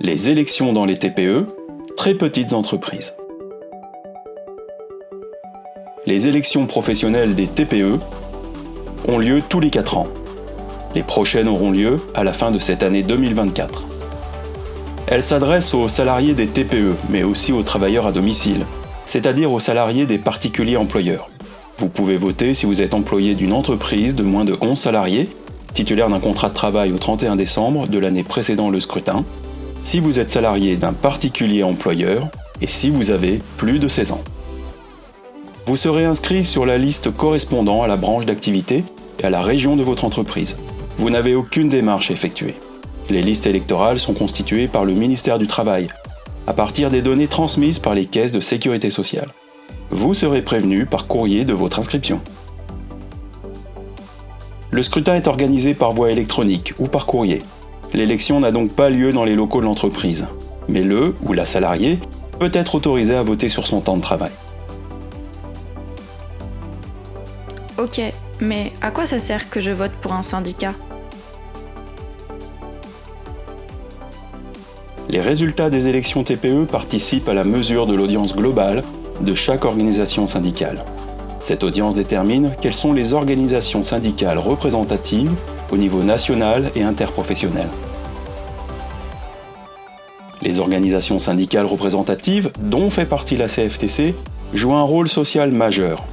Les élections dans les TPE, très petites entreprises. Les élections professionnelles des TPE ont lieu tous les 4 ans. Les prochaines auront lieu à la fin de cette année 2024. Elles s'adressent aux salariés des TPE, mais aussi aux travailleurs à domicile, c'est-à-dire aux salariés des particuliers employeurs. Vous pouvez voter si vous êtes employé d'une entreprise de moins de 11 salariés, titulaire d'un contrat de travail au 31 décembre de l'année précédant le scrutin, si vous êtes salarié d'un particulier employeur et si vous avez plus de 16 ans. Vous serez inscrit sur la liste correspondant à la branche d'activité et à la région de votre entreprise. Vous n'avez aucune démarche à effectuer. Les listes électorales sont constituées par le ministère du Travail, à partir des données transmises par les caisses de sécurité sociale. Vous serez prévenu par courrier de votre inscription. Le scrutin est organisé par voie électronique ou par courrier. L'élection n'a donc pas lieu dans les locaux de l'entreprise, mais le ou la salariée peut être autorisé à voter sur son temps de travail. Ok, mais à quoi ça sert que je vote pour un syndicat ? Les résultats des élections TPE participent à la mesure de l'audience globale de chaque organisation syndicale. Cette audience détermine quelles sont les organisations syndicales représentatives au niveau national et interprofessionnel. Les organisations syndicales représentatives, dont fait partie la CFTC, jouent un rôle social majeur.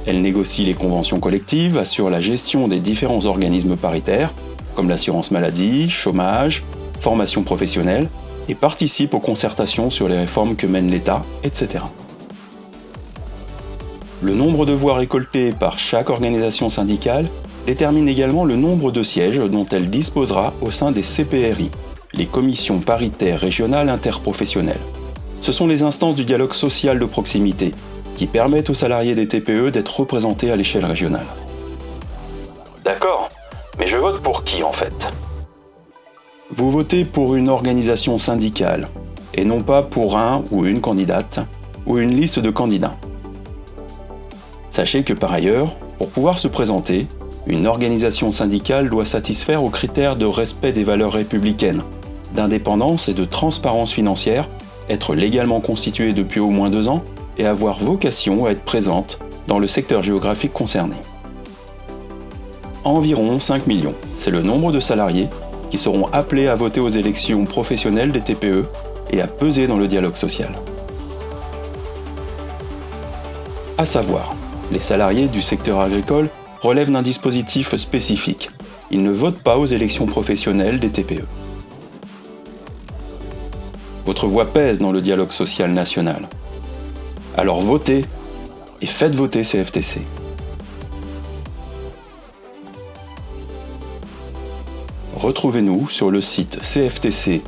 Elles négocient les conventions collectives, assurent la gestion des différents organismes paritaires, comme l'assurance maladie, chômage, formation professionnelle, et participent aux concertations sur les réformes que mène l'État, etc. Le nombre de voix récoltées par chaque organisation syndicale détermine également le nombre de sièges dont elle disposera au sein des CPRI, les commissions paritaires régionales interprofessionnelles. Ce sont les instances du dialogue social de proximité qui permettent aux salariés des TPE d'être représentés à l'échelle régionale. D'accord, mais je vote pour qui en fait ? Vous votez pour une organisation syndicale, et non pas pour un ou une candidate, ou une liste de candidats. Sachez que par ailleurs, pour pouvoir se présenter, une organisation syndicale doit satisfaire aux critères de respect des valeurs républicaines, d'indépendance et de transparence financière, être légalement constituée depuis au moins 2 ans et avoir vocation à être présente dans le secteur géographique concerné. Environ 5 millions, c'est le nombre de salariés qui seront appelés à voter aux élections professionnelles des TPE et à peser dans le dialogue social. À savoir, les salariés du secteur agricole relèvent d'un dispositif spécifique. Ils ne votent pas aux élections professionnelles des TPE. Votre voix pèse dans le dialogue social national. Alors votez et faites voter CFTC. Retrouvez-nous sur le site cftc-app.fr.